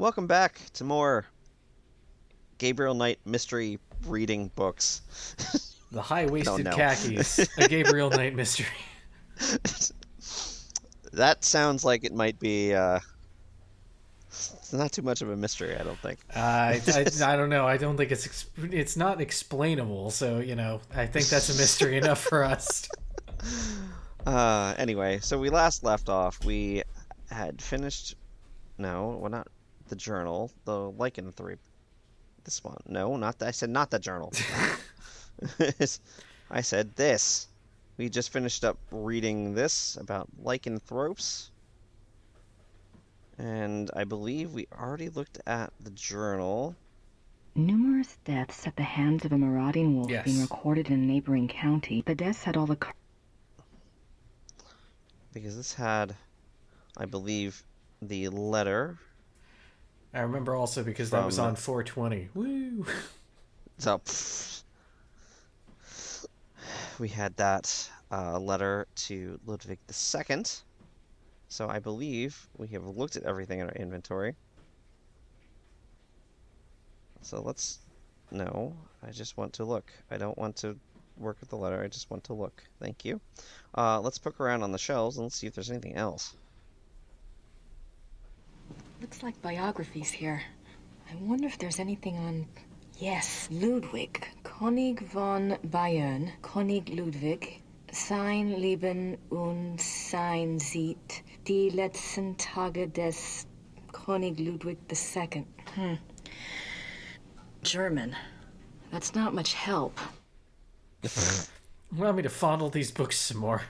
Welcome back to more Gabriel Knight mystery reading books. The I don't high-waisted know. khakis, a Gabriel Knight mystery. That sounds like it might be it's not too much of a mystery, I don't think. I don't know. I don't think it's not explainable. So I think that's a mystery enough for us. Anyway, so we last left off. We had finished. No, well, not the journal. The lycanthropy. This one. No, not that. I said not the journal. I said this. We just finished up reading this about lycanthropes. And I believe we already looked at the journal. Numerous deaths at the hands of a marauding wolf Yes. being recorded in a neighboring county. The deaths had all the... Because this had, I believe, the letter. I remember also because that was on 420. Woo! So, we had that letter to Ludwig II. So I believe we have looked at everything in our inventory. So let's... No, I just want to look. I don't want to work with the letter. I just want to look. Thank you. Let's poke around on the shelves and let's see if there's anything else. Looks like biographies here. I wonder if there's anything on... Yes, Ludwig. König von Bayern. König Ludwig. Sein Leben und sein Sieg. Die letzten Tage des König Ludwig II. German. That's not much help. Allow me to fondle these books some more.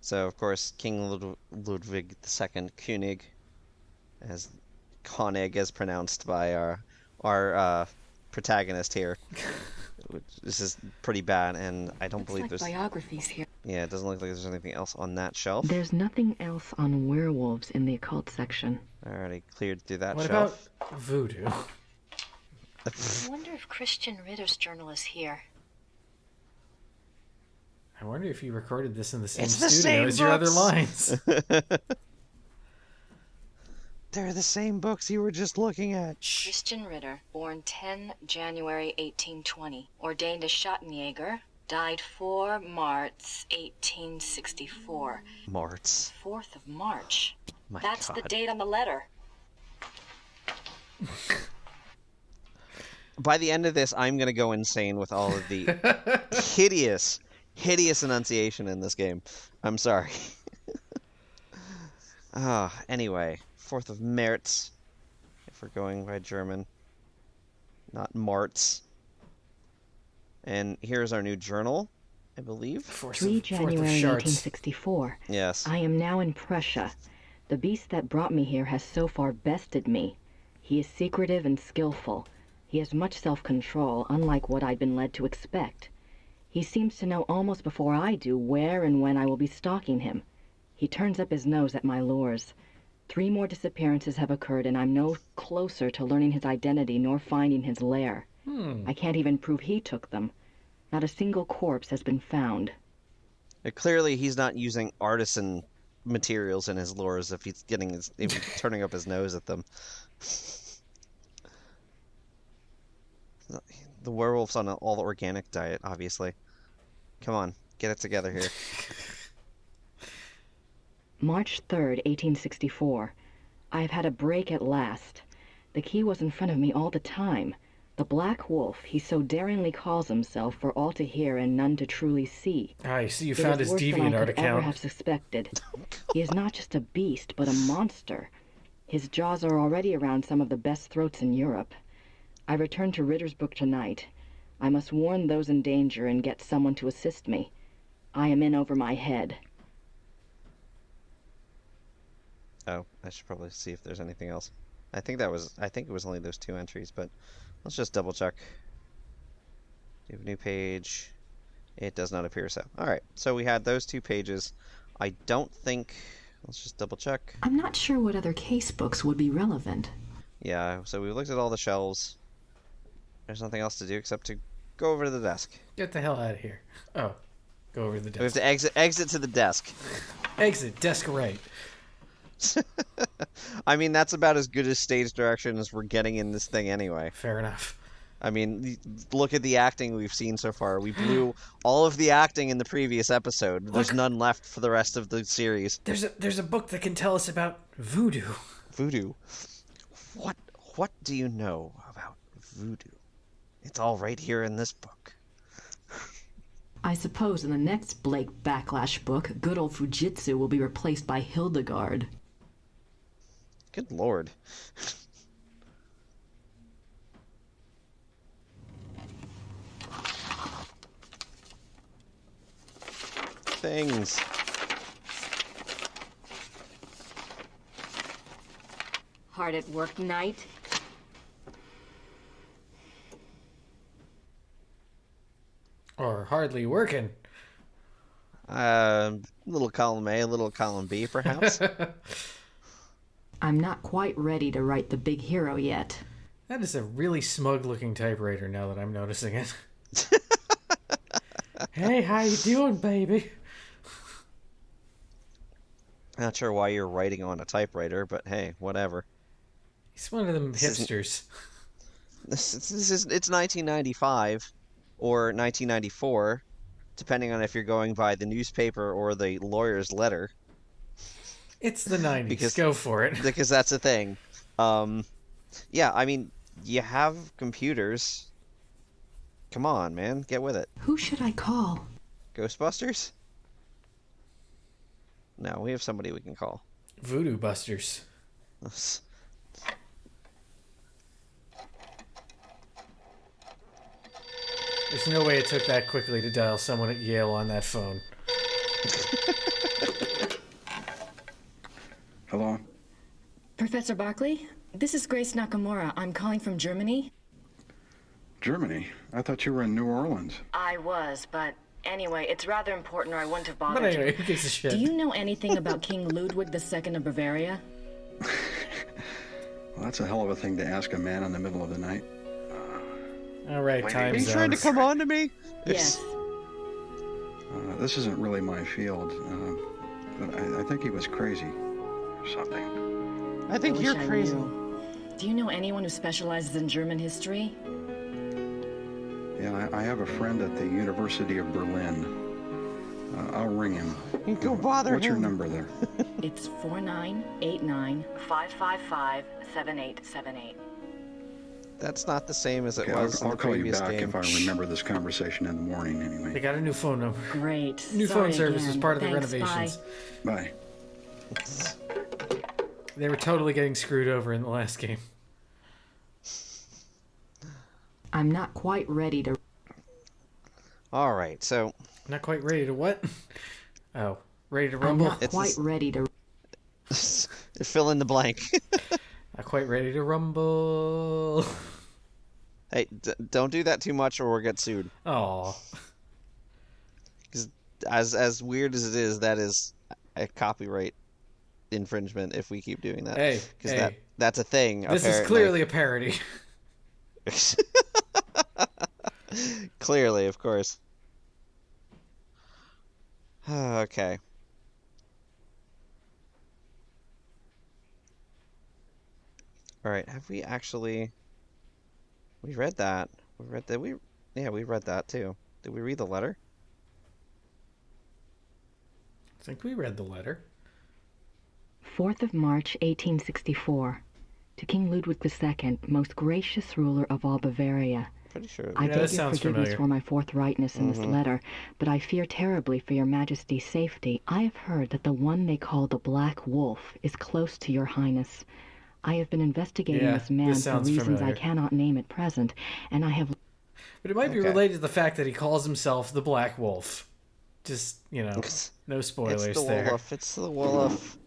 So, of course, King Ludwig II, König, as König as pronounced by our protagonist here. This is pretty bad, and I don't believe Looks like there's... biographies here. Yeah, it doesn't look like there's anything else on that shelf. There's nothing else on werewolves in the occult section. Already cleared through that What shelf. about voodoo? I wonder if Christian Ritter's journal is here. I wonder if you recorded this in the same It's the studio same as your other books! lines. They're the same books you were just looking at. Christian Ritter, born 10 January 1820, ordained as Schottenjäger, died 4 March 1864. Marts. 4th of March. My That's God. the date on the letter. By the end of this, I'm going to go insane with all of the hideous enunciation in this game. I'm sorry. Anyway, 4th of März, if we're going by German, not Marts. And here's our new journal, I believe. 3 January 1864. Yes. I am now in Prussia. The beast that brought me here has so far bested me. He is secretive and skillful. He has much self-control, unlike what I'd been led to expect. He seems to know almost before I do where and when I will be stalking him. He turns up his nose at my lures. 3 more disappearances have occurred, and I'm no closer to learning his identity nor finding his lair. I can't even prove he took them. Not a single corpse has been found. Clearly, he's not using artisan materials in his lures if he's turning up his nose at them. The werewolf's on an all-organic diet, obviously. Come on, get it together here. March 3rd, 1864. I have had a break at last. The key was in front of me all the time. The Black Wolf, he so daringly calls himself, for all to hear and none to truly see. I see you It found is his worse than I DeviantArt could ever account. have suspected. He is not just a beast, but a monster. His jaws are already around some of the best throats in Europe. I return to Ritter's book tonight. I must warn those in danger and get someone to assist me. I am in over my head. Oh, I should probably see if there's anything else. I think it was only those 2 entries, but let's just double check. Do you have a new page? It does not appear so. Alright, so we had those 2 pages. I don't think... Let's just double check. I'm not sure what other case books would be relevant. Yeah, so we looked at all the shelves. There's nothing else to do except to go over to the desk. Get the hell out of here. Oh. Go over to the We have desk. to exit to the desk. Exit, desk right. I mean, that's about as good as stage direction as we're getting in this thing anyway. Fair enough. I mean, look at the acting we've seen so far. We blew all of the acting in the previous episode. There's none left for the rest of the series. There's a book that can tell us about voodoo. Voodoo. What do you know about voodoo? It's all right here in this book. I suppose in the next Blake Backlash book, good old Fujitsu will be replaced by Hildegard. Good lord. Things. Hard at work night? Or hardly working. Little column A, a little column B, perhaps. I'm not quite ready to write the big hero yet. That is a really smug-looking typewriter now that I'm noticing it. Hey, how you doing, baby? Not sure why you're writing on a typewriter, but hey, whatever. He's one of them hipsters. It's 1995 or 1994, depending on if you're going by the newspaper or the lawyer's letter. It's the 90s. Go for it. Because that's a thing. Yeah, I mean, you have computers. Come on, man, get with it. Who should I call? Ghostbusters? No, we have somebody we can call. Voodoo Busters. There's no way it took that quickly to dial someone at Yale on that phone. Hello? Professor Barkley, this is Grace Nakamura. I'm calling from Germany. Germany? I thought you were in New Orleans. I was, but anyway, it's rather important or I wouldn't have But bothered anyway, you. who gives a shit? Do you know anything about King Ludwig II of Bavaria? Well, that's a hell of a thing to ask a man in the middle of the night. All right, time Are you zones. trying to come on to me? Yes. This isn't really my field, but I think he was crazy or something. I think wish you're I crazy. knew. Do you know anyone who specializes in German history? Yeah, I have a friend at the University of Berlin. I'll ring him. Go bother What's your him. number there? It's 4989-555-7878. That's not the same as it Okay, was in I'll the call you previous back game. if I remember this conversation in the morning anyway. They got a new phone number. Great. New Sorry phone service again. was part of the Thanks, renovations. Bye. Bye. They were totally getting screwed over in the last game. I'm not quite ready to... All right, so Not quite ready to what? Oh, ready to I'm rumble? not It's quite this- ready to... fill in the blank. Not quite ready to rumble. Hey, don't do that too much, or we'll get sued. Aw. Because as weird as it is, that is a copyright infringement if we keep doing that. Hey, because hey. that's a thing. This is apparently. clearly a parody. Clearly, of course. Okay. All right. Have we actually? We read that. We read that. We read that too. Did we read the letter? I think we read the letter. 4th of March, 1864. To King Ludwig II, most gracious ruler of all Bavaria. Pretty sure. I Yeah, that beg your sounds forgiveness familiar. for my forthrightness in this letter, but I fear terribly for your majesty's safety. I have heard that the one they call the Black Wolf is close to your highness. I have been investigating Yeah, this man this for sounds reasons familiar. I cannot name at present, and I have... But it might be Okay. related to the fact that he calls himself the Black Wolf. Just, no It's spoilers the there. wolf. It's the wolf.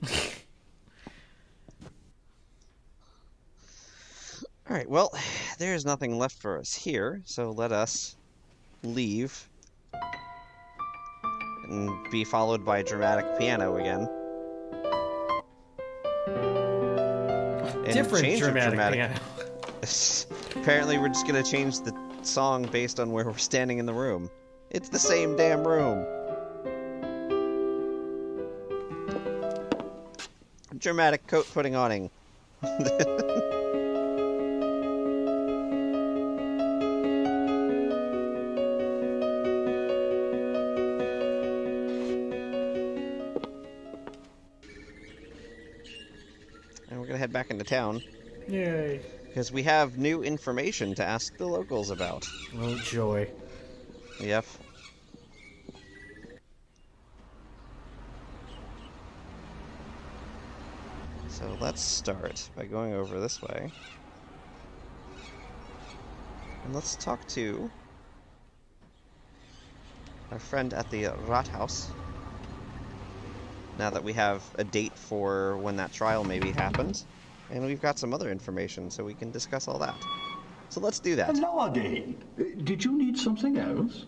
All right. Well, there is nothing left for us here, so let us leave and be followed by a dramatic piano again. And Different change of dramatic piano. Apparently, we're just gonna change the song based on where we're standing in the room. It's the same damn room. dramatic coat putting oning. And we're gonna head back into town. Yay. Because we have new information to ask the locals about. Oh, joy. Yep. So let's start by going over this way. And let's talk to our friend at the Rathaus. Now that we have a date for when that trial maybe happens. And we've got some other information, so we can discuss all that. So let's do that. Hello again. Did you need something else?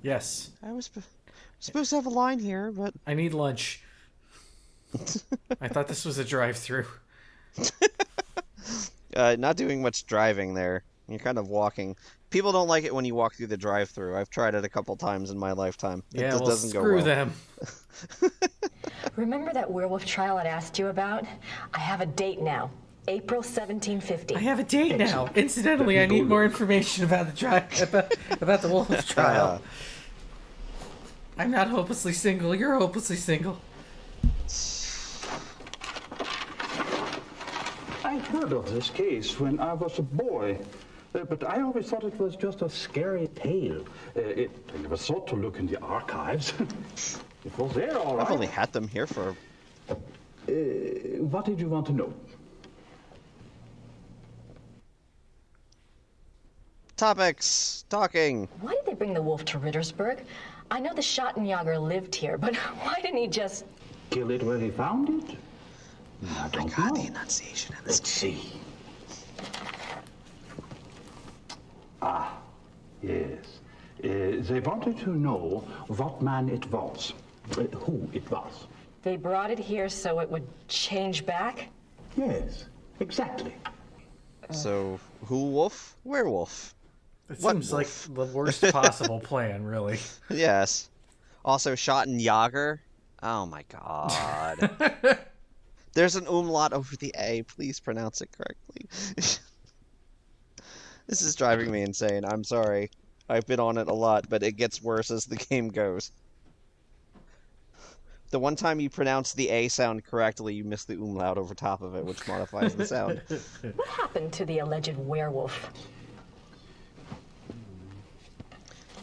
Yes. I was supposed to have a line here, but... I need lunch. I thought this was a drive-through. Not doing much driving there. You're kind of walking. People don't like it when you walk through the drive-through. I've tried it a couple times in my lifetime. It Yeah, just well, doesn't go screw well. them. Remember that werewolf trial I'd asked you about? I have a date now. April 1750. I have a date now. Incidentally, I need more information about the about the wolf trial. I'm not hopelessly single. You're hopelessly single. I heard of this case when I was a boy, but I always thought it was just a scary tale. I never thought to look in the archives. It was there, all I've right. only had them here for... What did you want to know? Topics! Talking! Why did they bring the wolf to Rittersburg? I know the Schottenjäger lived here, but why didn't he just... Kill it where he found it? I don't know. the enunciation in this. Let's see. Ah, yes. They wanted to know what man it was, who it was. They brought it here so it would change back? Yes, exactly. So, who wolf? Werewolf. It What seems like wolf? the worst possible plan, really. Yes. Also, Schottenjäger. Oh my god. There's an umlaut over the A. Please pronounce it correctly. This is driving me insane. I'm sorry. I've been on it a lot, but it gets worse as the game goes. The one time you pronounce the A sound correctly, you miss the umlaut over top of it, which modifies the sound. What happened to the alleged werewolf?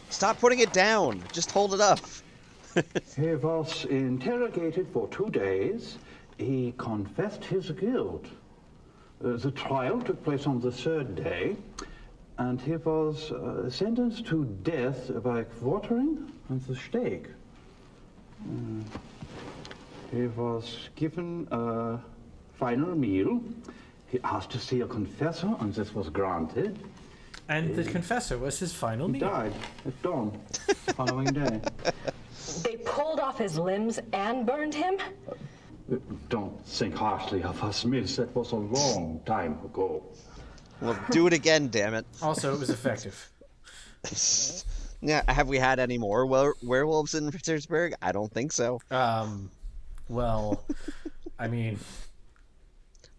Stop putting it down! Just hold it up! He was interrogated for 2 days. He confessed his guilt. The trial took place on the 3rd day, and he was sentenced to death by quartering on the stake. He was given a final meal. He asked to see a confessor, and this was granted. And the confessor was his final He meal. died at dawn the following day. They pulled off his limbs and burned him? Don't think harshly of us, miss. That was a long time ago. Well, do it again, damn it. Also, it was effective. Yeah, have we had any more werewolves in Petersburg? I don't think so. Well, I mean,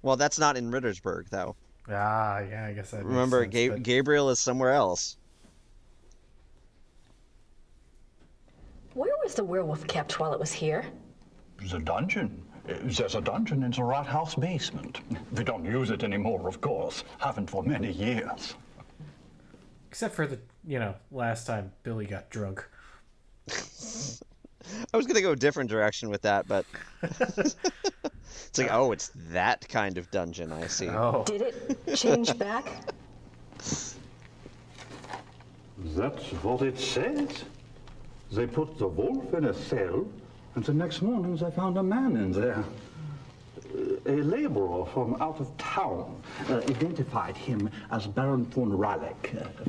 Well, that's not in Rittersburg, though. yeah, I guess that makes Remember, sense, but- Gabriel is somewhere else. Where was the werewolf kept while it was here? The dungeon. There's a dungeon in the Rathaus basement. We don't use it anymore, of course. Haven't for many years. Except for the, last time Billy got drunk. I was gonna go a different direction with that, but it's like, oh, it's that kind of dungeon. I see. Oh, Did it change back? That's what it says. They put the wolf in a cell, and the next morning they found a man in there. A laborer from out of town identified him as Baron von Raleigh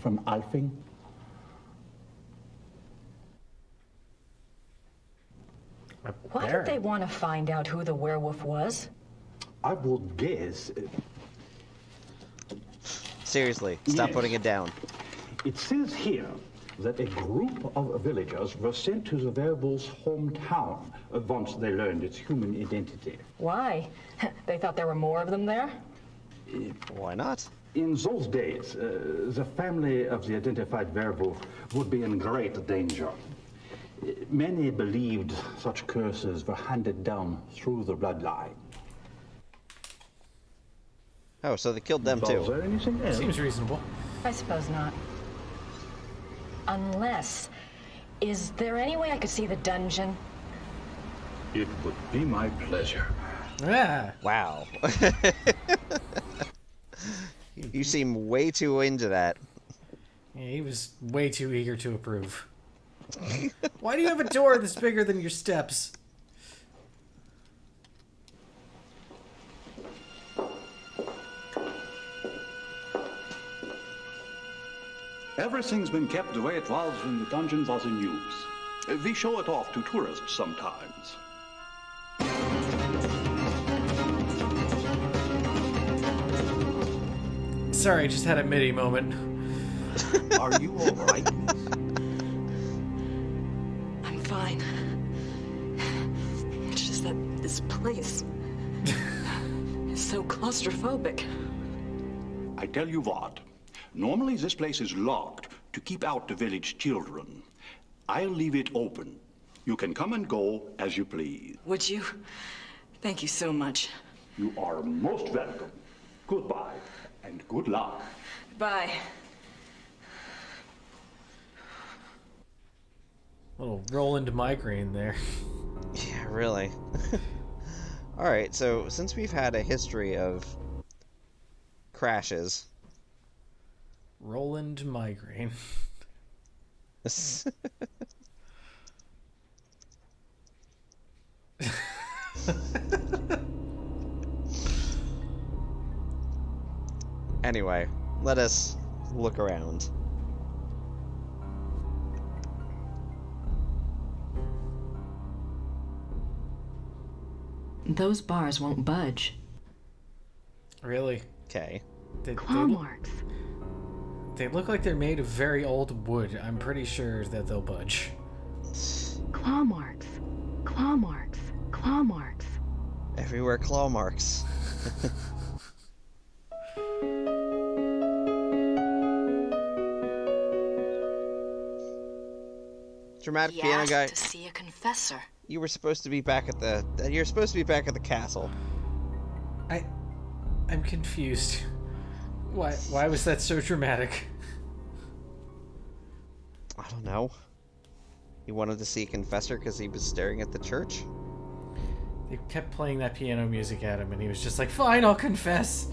from Alfing. Why did they want to find out who the werewolf was? I would guess Seriously, stop Yes. putting it down. it says here that a group of villagers were sent to the werewolf's hometown once they learned its human identity. Why? They thought there were more of them there? Why not? In those days, the family of the identified werewolf would be in great danger. Many believed such curses were handed down through the bloodline. Oh, so they killed them Was too. there anything else? Seems reasonable. I suppose not. Unless... Is there any way I could see the dungeon? It would be my pleasure. Ah, Wow. You seem way too into that. yeah, he was way too eager to approve. Why do you have a door that's bigger than your steps? Everything's been kept the way it was when the dungeon was in use. We show it off to tourists sometimes. Sorry, I just had a MIDI moment. Are you all right? I'm fine. It's just that this place is so claustrophobic. I tell you what, normally this place is locked to keep out the village children. I'll leave it open. You can come and go as you please. Would you? Thank you so much. You are most welcome. Goodbye, and good luck. Bye. Little Roland migraine there. Yeah, really. Alright, so since we've had a history of crashes. Roland migraine. Anyway, let us look around. Those bars won't budge. Really? Okay. Claw marks. They look like they're made of very old wood. I'm pretty sure that they'll budge. Claw marks. Claw marks. Claw marks. Everywhere claw marks. Dramatic He piano asked guy. to see a confessor. You were supposed to be back at the. You're supposed to be back at the castle. I'm confused. Why was that so dramatic? I don't know. He wanted to see a confessor because he was staring at the church. They kept playing that piano music at him, and he was just like, "Fine, I'll confess."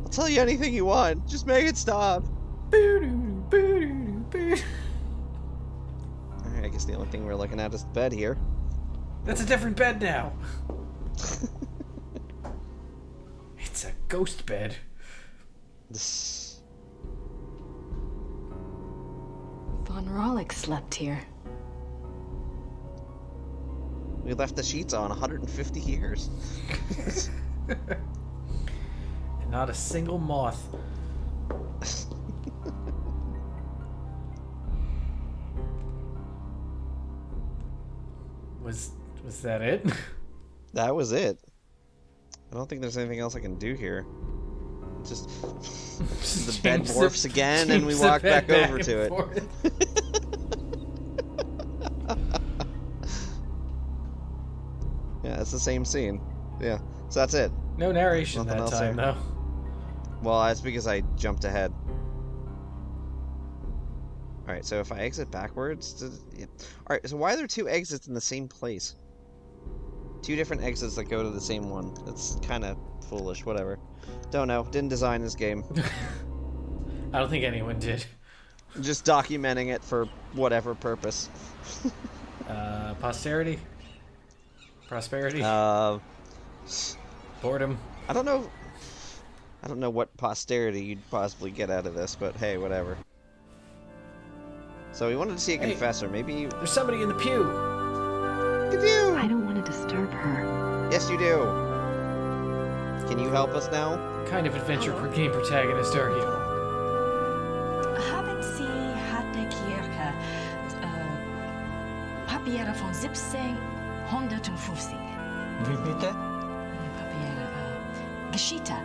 I'll tell you anything you want. Just make it stop. Alright, I guess the only thing we're looking at is the bed here. That's a different bed now. It's a ghost bed. Von Rollick slept here. We left the sheets on 150 years. And not a single moth. Was that it? That was it. I don't think there's anything else I can do here. Just the bed morphs again and we walk back over to it. Yeah, it's the same scene. Yeah, so that's it. No narration Nothing that else time, there. though. Well, that's because I jumped ahead. Alright, so if I exit backwards... Alright, so why are there two exits in the same place? Two different exits that go to the same one. That's kind of foolish, whatever. Don't know, didn't design this game. I don't think anyone did. Just documenting it for whatever purpose. Posterity? Prosperity? Boredom? I don't know what posterity you'd possibly get out of this, but hey, whatever. So we wanted to see a confessor, maybe... There's somebody in the pew! The pew! I don't want to disturb her. Yes, you do. Can you help us now? What kind of adventure game protagonist are you? Have Papiere von 1750. Wie bitte? Papiere, Geschichte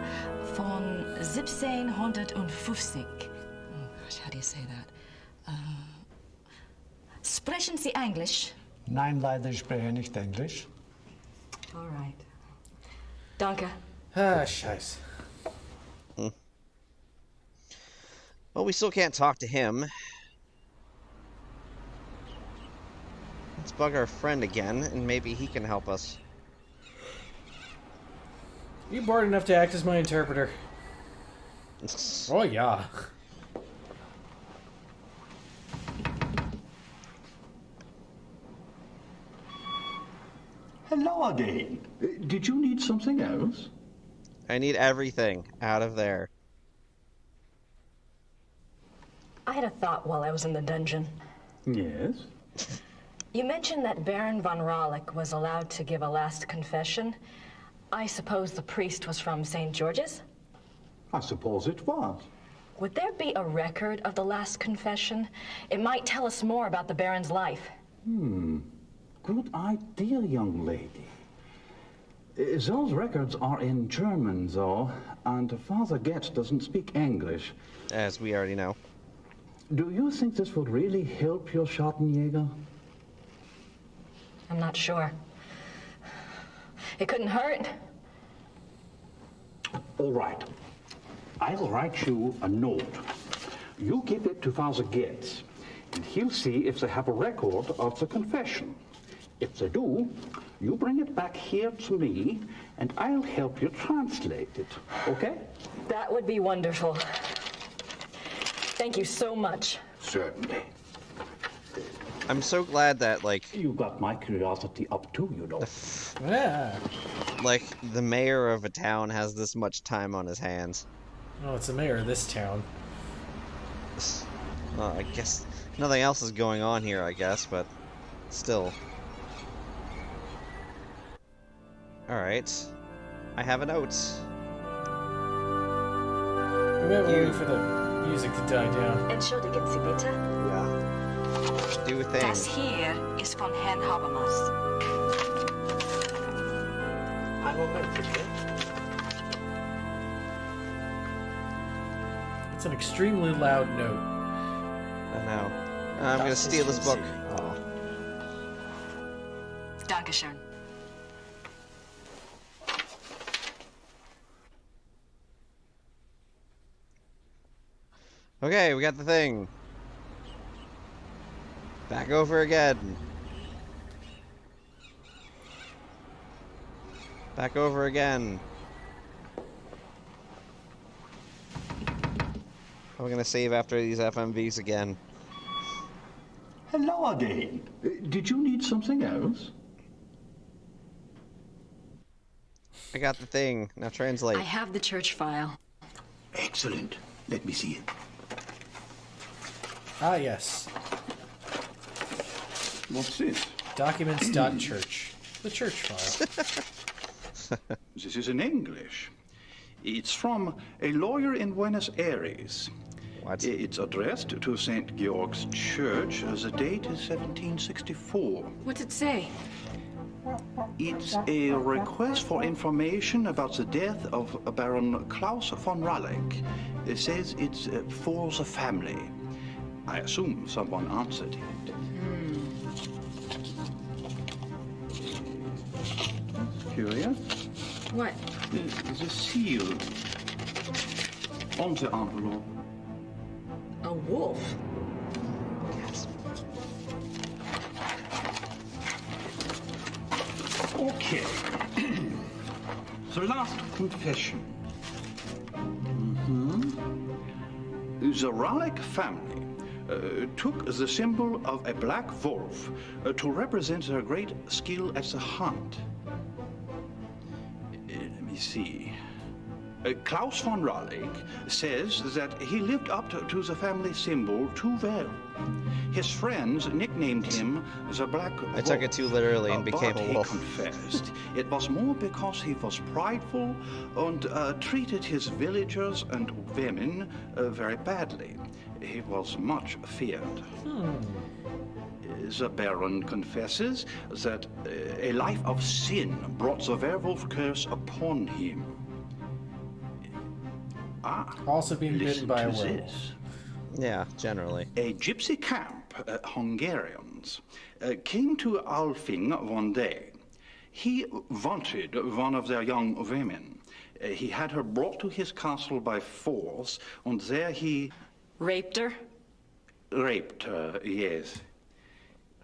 von 1750. Oh gosh, how do you say that? Sprechen Sie Englisch? Nein, leider, ich spreche nicht Englisch. All right. Danke. Ah, scheiße. Well, we still can't talk to him. Let's bug our friend again, and maybe he can help us. You bored enough to act as my interpreter? Oh, yeah. Hello again. Did you need something else? I need everything out of there. I had a thought while I was in the dungeon. Yes? You mentioned that Baron von Rollick was allowed to give a last confession. I suppose the priest was from St. George's? I suppose it was. Would there be a record of the last confession? It might tell us more about the Baron's life. Good idea, young lady. Those records are in German, though, and Father Getz doesn't speak English. As we already know. Do you think this would really help your Schattenjäger? I'm not sure. It couldn't hurt. All right. I'll write you a note. You give it to Father Getz, and he'll see if they have a record of the confession. If they do, you bring it back here to me, and I'll help you translate it, okay? That would be wonderful. Thank you so much. Certainly. I'm so glad that, like... You got my curiosity up too, you know. Yeah. Like, the mayor of a town has this much time on his hands. Oh, it's the mayor of this town. Well, I guess nothing else is going on here, I guess, but still. Alright. I have a note. We might be waiting for the music to die down. Entschuldigen Sie bitte. Yeah. Do a thing. Das hier ist von Herrn Habermas. Ein Moment, bitte. It's an extremely loud note. I know. I'm gonna steal this book. Oh. Dankeschön. Okay, we got the thing. Back over again. Back over again. We're gonna save after these FMVs again. Hello again. Did you need something else? I got the thing. Now translate. I have the church file. Excellent. Let me see it. Ah, yes. What's this? Documents.church. The church file. This is in English. It's from a lawyer in Buenos Aires. What? It's addressed to St. Georg's Church. The date is 1764. What's it say? It's a request for information about the death of Baron Klaus von Rallick. It says it's for the family. I assume someone answered it. Curious? What? The seal on the envelope. A wolf? Okay. The last confession. The Rallick family took the symbol of a black wolf to represent their great skill at the hunt. Let me see. Klaus von Raleigh says that he lived up to the family symbol too well. His friends nicknamed him the Black Wolf. I took it too literally and became but a wolf. he confessed it was more because he was prideful and treated his villagers and women very badly. He was much feared. The Baron confesses that a life of sin brought the werewolf curse upon him. Also being bitten by a werewolf. This. Yeah, generally. A gypsy camp, Hungarians, came to Alfing one day. He wanted one of their young women. He had her brought to his castle by force, and there he... Raped her? Raped her, yes.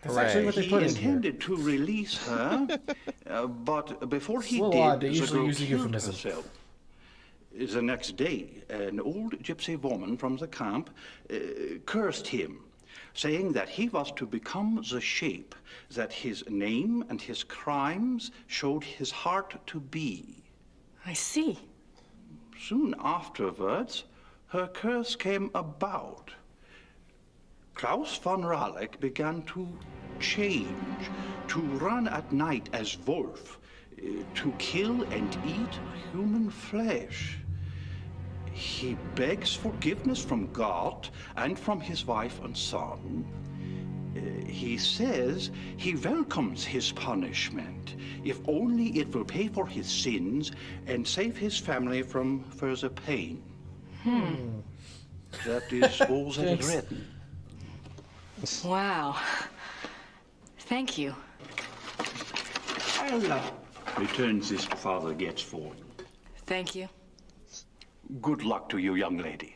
That's actually what they put He in here. intended to release her, but before he It's a did, little odd. They the usually girl use a killed euphemism. herself. The next day, an old gypsy woman from the camp cursed him, saying that he was to become the shape that his name and his crimes showed his heart to be. I see. Soon afterwards, her curse came about. Klaus von Raleigh began to change, to run at night as wolf, to kill and eat human flesh. He begs forgiveness from God and from his wife and son. He says he welcomes his punishment, if only it will pay for his sins and save his family from further pain. That is all that is written. Wow. Thank you. Allah returns this father gets for you. Thank you. Good luck to you, young lady.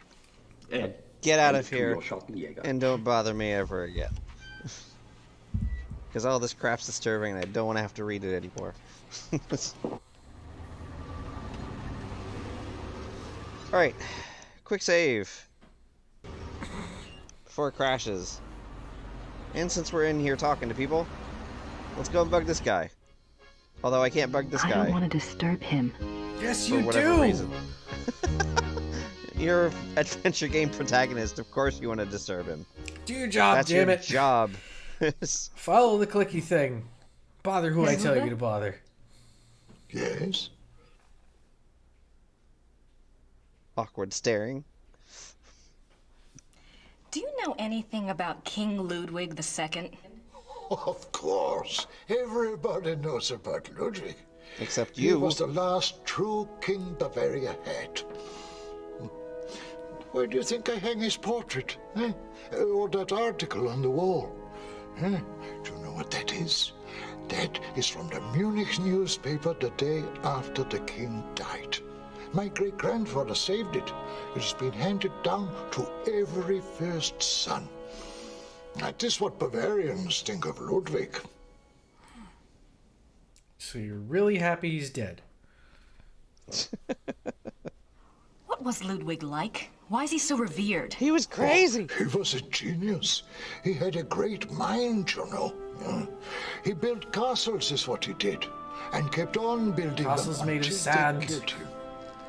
Get out and of to here your Schottenjäger. and don't bother me ever again. Because all this crap's disturbing and I don't want to have to read it anymore. Alright, quick save. Before it crashes. And since we're in here talking to people, let's go and bug this guy. Although I can't bug this I guy. don't want to disturb him. Yes, For you whatever do. reason. You're adventure game protagonist. Of course you want to disturb him. Do your job, That's damn your it. job. Follow the clicky thing. Bother who I tell you to bother. Yes? Awkward staring. Do you know anything about King Ludwig II? Of course. Everybody knows about Ludwig. Except He you. was the last true king Bavaria had. Where do you think I hang his portrait? Eh? Or that article on the wall? Eh? Do you know what that is? That is from the Munich newspaper the day after the king died. My great-grandfather saved it. It has been handed down to every first son. That is what Bavarians think of Ludwig. So you're really happy he's dead. What was Ludwig like? Why is he so revered? He was crazy. He was a genius. He had a great mind, you know. He built castles, is what he did, and kept on building Castles them made of until sand. they killed him.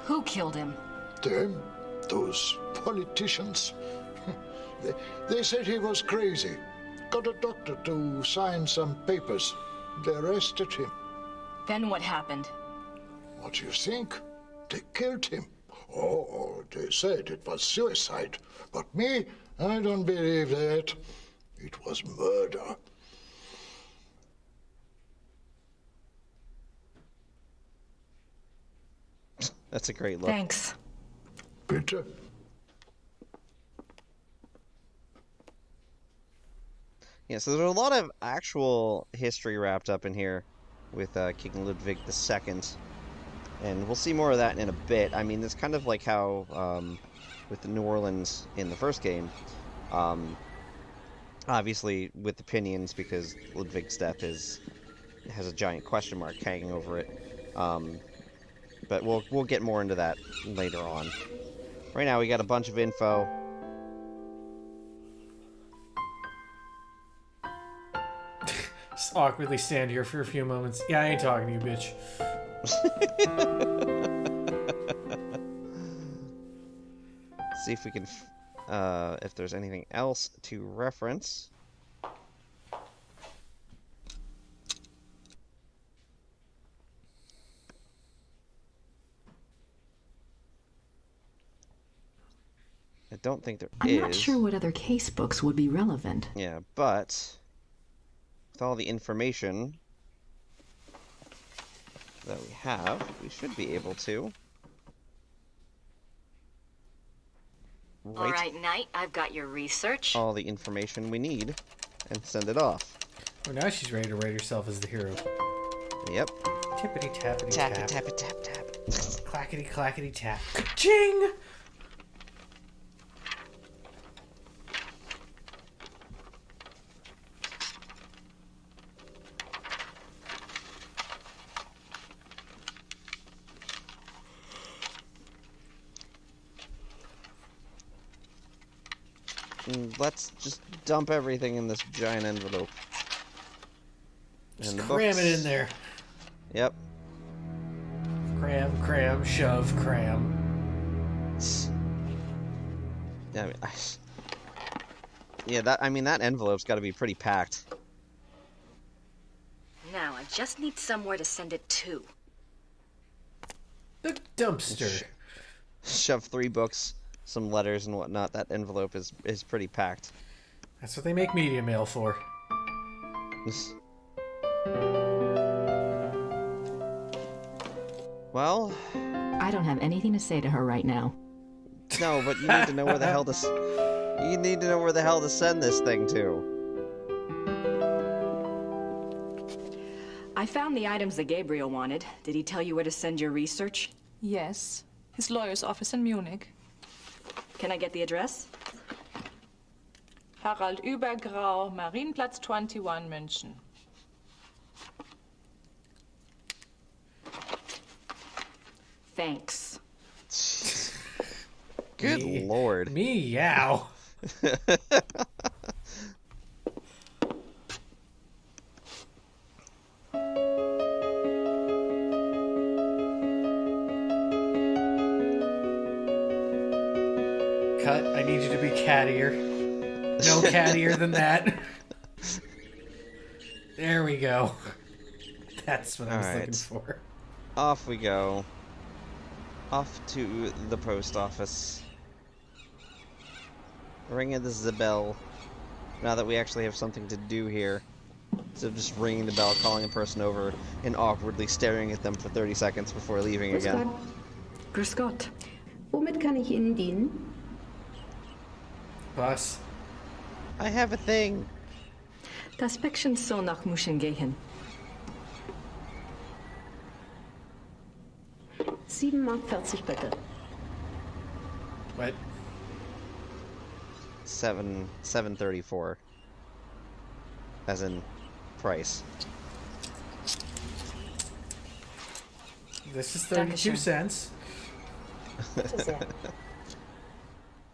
Who killed him? Them, those politicians. They said he was crazy. Got a doctor to sign some papers. They arrested him. Then what happened? What do you think? They killed him. Oh, they said it was suicide. But me, I don't believe that. It was murder. That's a great look. Thanks. Bitte. Yeah, so there's a lot of actual history wrapped up in here with King Ludwig II. And we'll see more of that in a bit. I mean, it's kind of like how with the New Orleans in the first game, obviously with the pinions, because Ludwig's death has a giant question mark hanging over it. But we'll get more into that later on. Right now, we got a bunch of info. Just awkwardly stand here for a few moments. Yeah, I ain't talking to you, bitch. see if we can, if there's anything else to reference. I don't think there is. I'm not sure what other case books would be relevant. Yeah, but with all the information that we have, we should be able to. All right, Knight, I've got your research. All the information we need and send it off. Well, now she's ready to write herself as the hero. Yep. Tippity tappity Tap tap. it, tap it, tap, tap. Clackety clackety tap. Ching! Let's just dump everything in this giant envelope. Just And the cram books. it in there. Yep. Cram, cram, shove, cram. Yeah, that envelope's got to be pretty packed. Now, I just need somewhere to send it to. The dumpster. Shove 3 books, some letters and whatnot. That envelope is pretty packed. That's what they make media mail for. Well, I don't have anything to say to her right now. no, but you need to know where the hell to you need to know where the hell to send this thing to. I found the items that Gabriel wanted. Did he tell you where to send your research? Yes, his lawyer's office in Munich. Can I get the address? Harald Übergrau, Marienplatz 21, München. Thanks. Good lord. Meow. Cut. I need you to be cattier. No cattier than that. There we go. That's what I was looking for. Off we go. Off to the post office. Ringing the bell. Now that we actually have something to do here. Instead of just ringing the bell, calling a person over, and awkwardly staring at them for 30 seconds before leaving again. Grüß Gott. Womit kann ich Ihnen dienen? Boss. I have a thing. Das Päckchen soll nach München gehen. 7,40 Mark bitte. What? 734. As in price. This is 32 cents.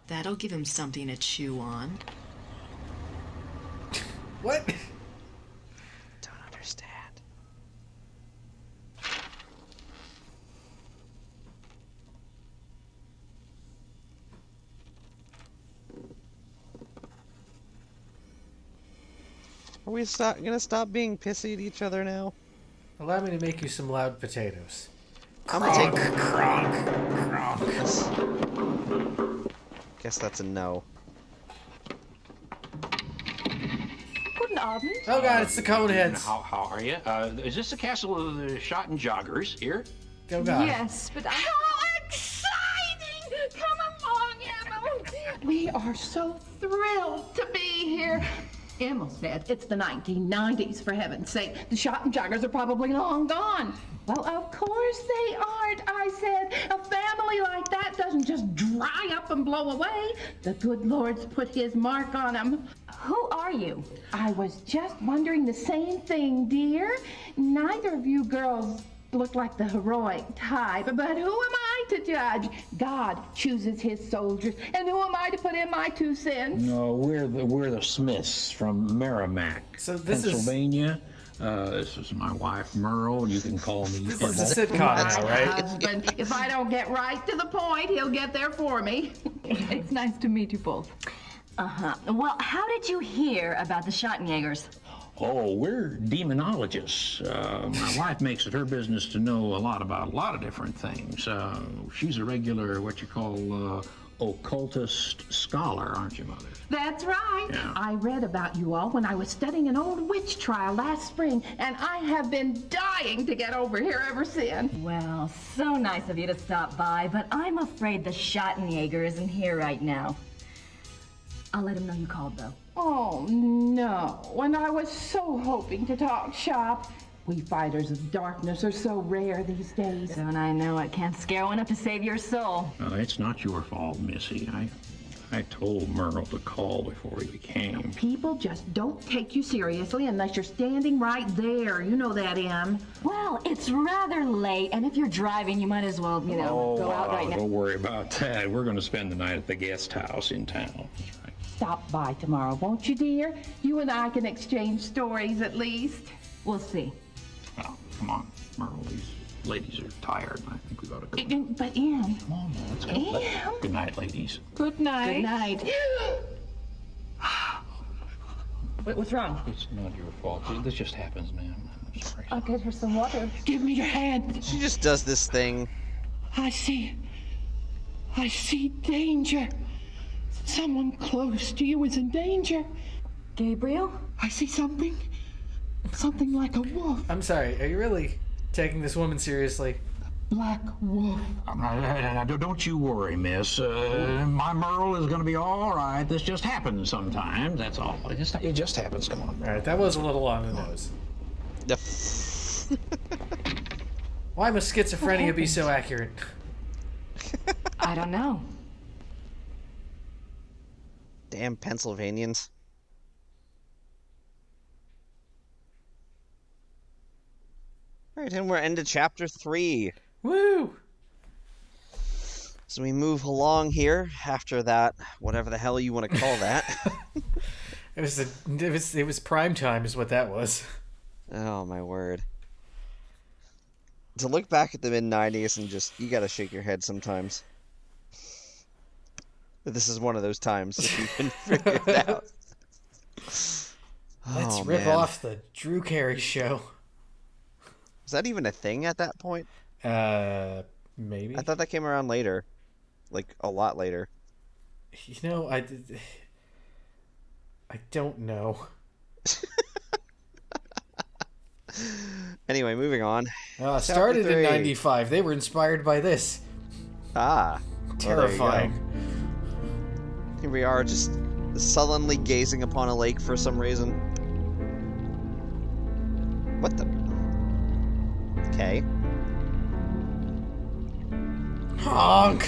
That'll give him something to chew on. What? Don't understand. Are we gonna stop being pissy at each other now? Allow me to make you some loud potatoes. I'm gonna take. Kronk. Guess that's a no. Guten Abend. Oh god, it's the Coneheads. How are you? Is this the castle of the shot and joggers here? Oh god. Yes, but How exciting! Come along, Emma. We are so thrilled to be here. Emma said it's the 1990s, for heaven's sake. The shot and joggers are probably long gone. Well, of course they aren't, I said. A family like that doesn't just dry up and blow away. The good Lord's put his mark on them. Who are you? I was just wondering the same thing, dear. Neither of you girls look like the heroic type, but who am I to judge? God chooses his soldiers, and who am I to put in my 2 cents? No, we're the Smiths from Merrimack, So this Pennsylvania. This is my wife, Merle. You can call me This Immel. is a sitcom My now, right? husband. If I don't get right to the point, he'll get there for me. It's nice to meet you both. Uh-huh. Well, how did you hear about the Schottenjägers? Oh, we're demonologists. My wife makes it her business to know a lot about a lot of different things. She's a regular, what you call, occultist scholar, aren't you, Mother? That's right. Yeah. I read about you all when I was studying an old witch trial last spring, and I have been dying to get over here ever since. Well, so nice of you to stop by, but I'm afraid the Schottenjäger isn't here right now. I'll let him know you called, though. Oh, no. And I was so hoping to talk shop. We fighters of darkness are so rare these days. Don't I know it? Can't scare one up to save your soul. It's not your fault, Missy. I told Merle to call before he came. People just don't take you seriously unless you're standing right there. You know that, Em. Well, it's rather late, and if you're driving, you might as well, go out right now. Don't worry about that. We're going to spend the night at the guest house in town. That's right. Stop by tomorrow, won't you, dear? You and I can exchange stories at least. We'll see. Well, come on, Merle. These ladies are tired. I think we ought to go. But, Em. Come on, let's go. Em. Good night, ladies. Good night. Good night. What's wrong? It's not your fault. This just happens, ma'am. I'm sorry. I'll get her some water. Give me your hand. She just does this thing. I see danger. Someone close to you is in danger. Gabriel? I see something like a wolf. I'm sorry, are you really taking this woman seriously? Black wolf. Don't you worry, miss. My Merle is going to be all right. This just happens sometimes. That's all. It just happens. Come on. All right, that was a little on the nose. Why must schizophrenia be so accurate? I don't know. Damn Pennsylvanians. Alright, and we're into chapter 3. Woo! So we move along here after that, whatever the hell you want to call that. It was prime time is what that was. Oh my word. To look back at the mid-90s and just, you gotta shake your head sometimes. This is one of those times if you can figure it out. Let's rip off the Drew Carey show. Was that even a thing at that point? Maybe. I thought that came around later. Like, a lot later. You know, I don't know. Anyway, moving on. Started in 95. They were inspired by this. Ah. Terrifying. Well, here we are, just sullenly gazing upon a lake for some reason. What the? Okay. Honk!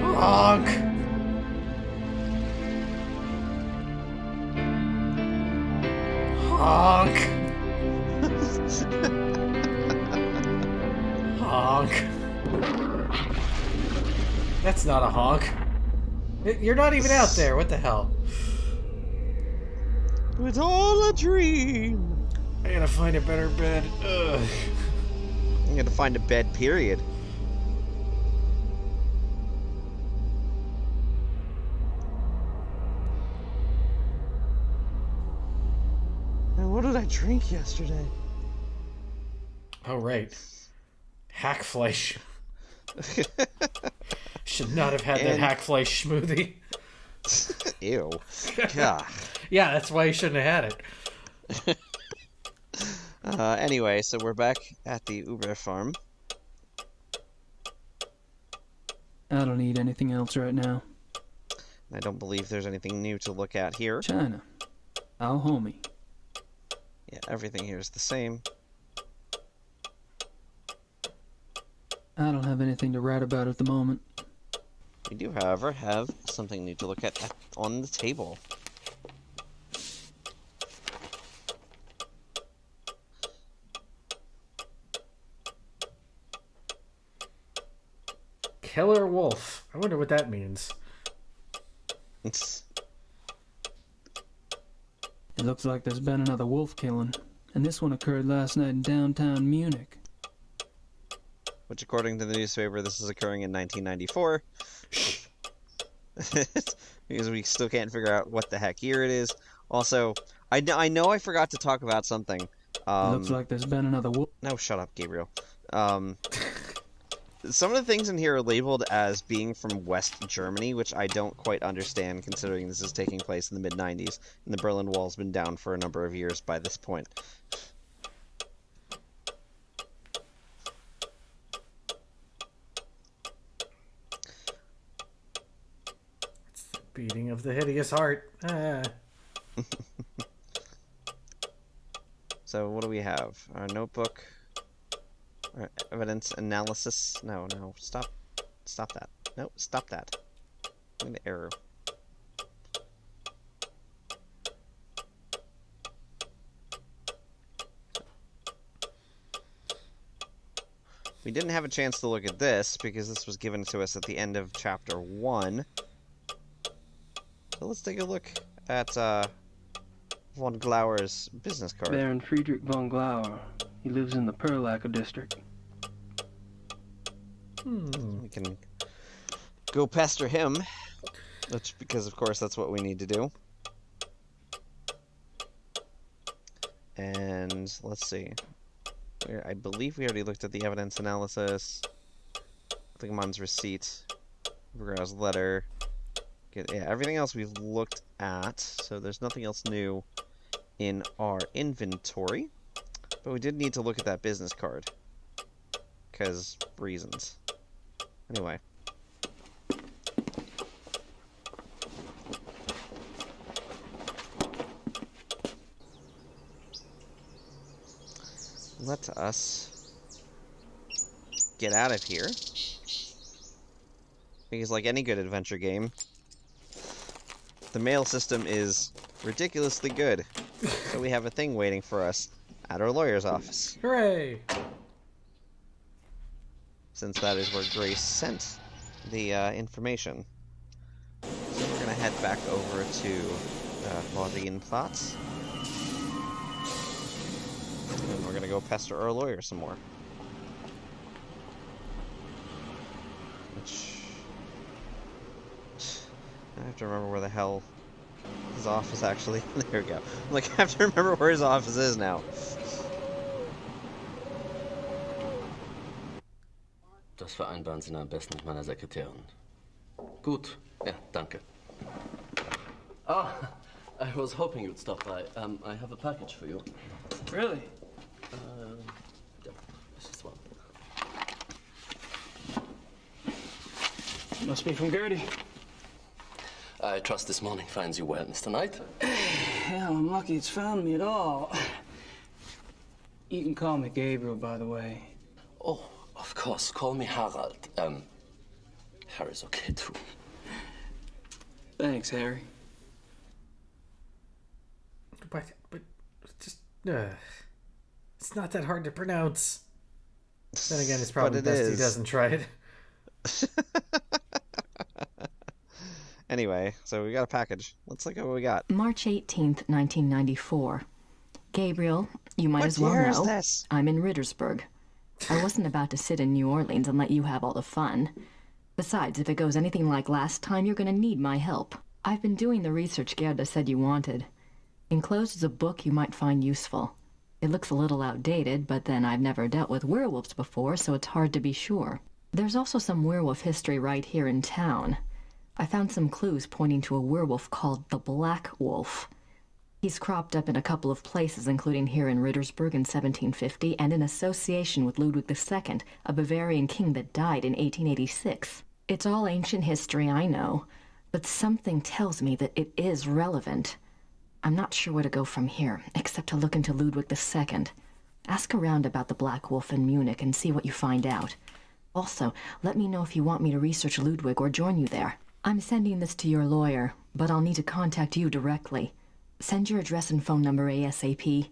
Honk! Honk! Honk. That's not a honk. You're not even out there. What the hell? It's all a dream. I gotta find a better bed. Ugh. I'm gonna find a bed, period. And what did I drink yesterday? Oh, right. Hackfleisch. Should not have had that Hackfleisch smoothie. Ew. God. Yeah, that's why you shouldn't have had it. Anyway, so we're back at the Uber farm. I don't need anything else right now. I don't believe there's anything new to look at here. China. Our homie. Yeah, everything here is the same. I don't have anything to write about at the moment. We do, however, have something new to look at on the table. Killer wolf. I wonder what that means. It looks like there's been another wolf killing, and this one occurred last night in downtown Munich. Which, according to the newspaper, this is occurring in 1994. Because we still can't figure out what the heck year it is. Also, I know I forgot to talk about something. It looks like there's been another wolf. No, shut up, Gabriel. Some of the things in here are labeled as being from West Germany, which I don't quite understand, considering this is taking place in the mid-90s, and the Berlin Wall's been down for a number of years by this point. It's the beating of the hideous heart. So what do we have? Our notebook. Our evidence analysis. No, stop that. No, stop that. I'm gonna error. We didn't have a chance to look at this because this was given to us at the end of chapter 1. So let's take a look at von Glauer's business card. Baron Friedrich von Glauer. He lives in the Perlacher district. We can go pester him, because of course that's what we need to do. And let's see. I believe we already looked at the evidence analysis. Klingemann's receipt. Vergara's letter. Yeah, everything else we've looked at, so there's nothing else new in our inventory. But we did need to look at that business card. Because reasons. Anyway. Let us get out of here. Because like any good adventure game, the mail system is ridiculously good. So we have a thing waiting for us at our lawyer's office. Hooray! Since that is where Grace sent the information. So we're going to head back over to Marienplatz. And we're going to go pester our lawyer some more. Which... I have to remember where the hell his office actually... There we go. Like, I have to remember where his office is now. Das vereinbaren Sie am besten mit meiner Sekretärin. Gut, ja, danke. Ah, I was hoping you'd stop by. I have a package for you. Really? Yeah, this is one. Must be from Gertie. I trust this morning finds you well, Mr. Knight. Hell, I'm lucky it's found me at all. You can call me Gabriel, by the way. Oh, of course. Call me Harald. Harry's okay too. Thanks, Harry. But just it's not that hard to pronounce. Then again, it's probably best he doesn't try it. Anyway, so we got a package. Let's look at what we got. March 18th, 1994. Gabriel, you might What as well year is know. this? I'm in Rittersburg. I wasn't about to sit in New Orleans and let you have all the fun. Besides, if it goes anything like last time, you're going to need my help. I've been doing the research Gerda said you wanted. Enclosed is a book you might find useful. It looks a little outdated, but then I've never dealt with werewolves before, so it's hard to be sure. There's also some werewolf history right here in town. I found some clues pointing to a werewolf called the Black Wolf. He's cropped up in a couple of places, including here in Rittersburg in 1750, and in association with Ludwig II, a Bavarian king that died in 1886. It's all ancient history, I know, but something tells me that it is relevant. I'm not sure where to go from here, except to look into Ludwig II. Ask around about the Black Wolf in Munich and see what you find out. Also, let me know if you want me to research Ludwig or join you there. I'm sending this to your lawyer, but I'll need to contact you directly. Send your address and phone number ASAP.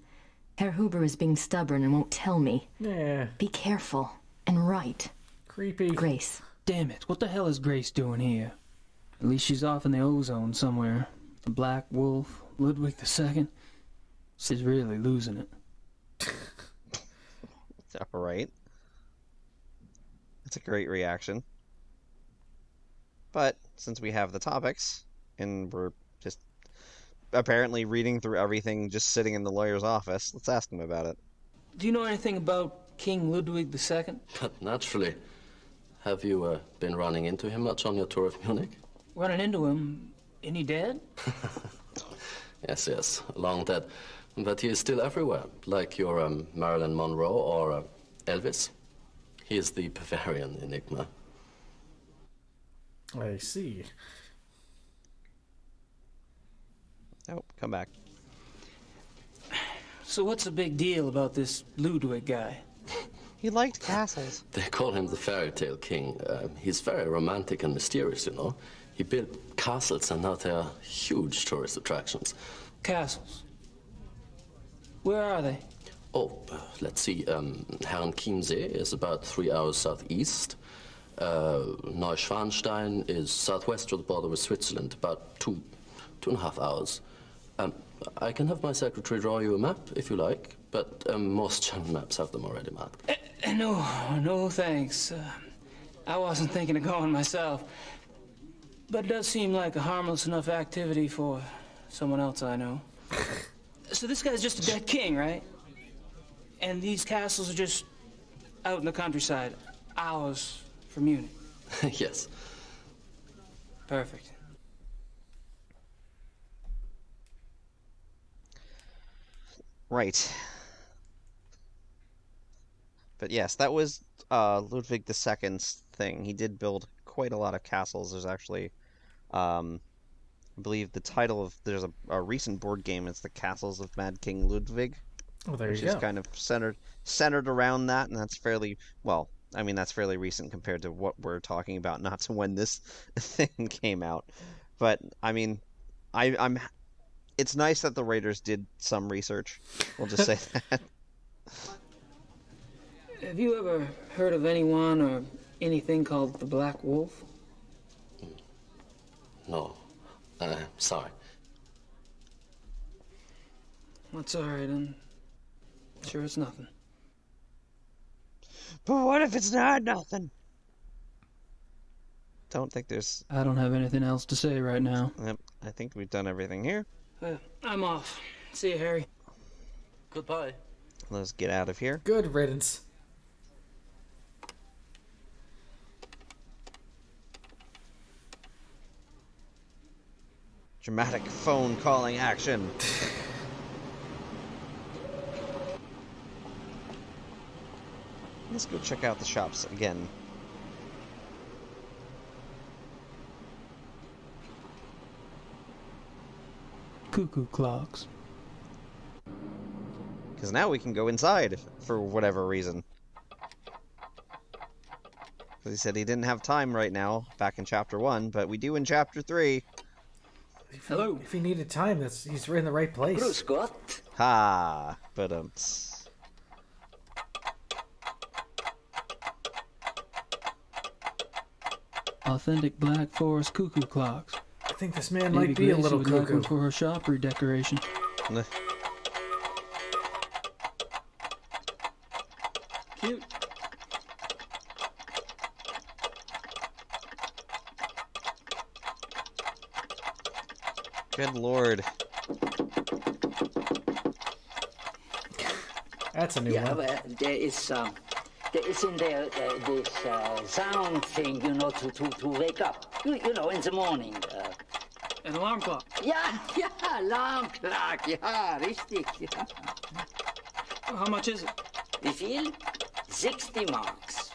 Herr Huber is being stubborn and won't tell me. Yeah. Be careful and write. Creepy. Grace. Damn it, what the hell is Grace doing here? At least she's off in the ozone somewhere. The Black Wolf, Ludwig II. She's really losing it. All right. That's a great reaction. But since we have the topics, and we're just apparently reading through everything just sitting in the lawyer's office, let's ask him about it. Do you know anything about King Ludwig II? But naturally. Have you been running into him much on your tour of Munich? Running into him? Isn't he dead? Yes, long dead. But he is still everywhere, like your Marilyn Monroe or Elvis. He is the Bavarian enigma. I see. Oh, come back. So what's the big deal about this Ludwig guy? He liked castles. They call him the fairy tale king. He's very romantic and mysterious, you know. He built castles and now they are huge tourist attractions. Castles? Where are they? Oh, let's see. Herrenchiemsee is about 3 hours southeast. Neuschwanstein is southwest of the border with Switzerland, about 2.5 hours. I can have my secretary draw you a map if you like, but most German maps have them already marked. No, thanks. I wasn't thinking of going myself. But it does seem like a harmless enough activity for someone else I know. So this guy's just a dead king, right? And these castles are just out in the countryside, hours from Munich. Yes. Perfect. Right. But yes, that was Ludwig II's thing. He did build quite a lot of castles. There's actually, I believe the title of, there's a recent board game, it's the Castles of Mad King Ludwig. Oh, there which you is go. kind of centered around that, and that's fairly, well, I mean, that's fairly recent compared to what we're talking about, not to when this thing came out. But, I mean, I'm it's nice that the writers did some research. We'll just say that. Have you ever heard of anyone or anything called the Black Wolf? No. Sorry. That's all right, I'm sure it's nothing. But what if it's not nothing? Don't think there's... I don't have anything else to say right now. Yep, I think we've done everything here. I'm off. See you, Harry. Goodbye. Let's get out of here. Good riddance. Dramatic phone calling action. Let's go check out the shops again. Cuckoo clocks. Because now we can go inside, for whatever reason. Because he said he didn't have time right now, back in Chapter 1, but we do in Chapter 3. Hello. If he needed time, he's in the right place. Grüß Gott. Ha! But, Authentic Black Forest cuckoo clocks. I think this man might be a little would like cuckoo. one for her shop redecoration. Cute. Good lord. That's a new one. But there is in there this sound thing, you know, to wake up. You know, in the morning. An alarm clock. Yeah, alarm clock. Yeah, richtig. Yeah. How much is it? Wie viel? 60 marks.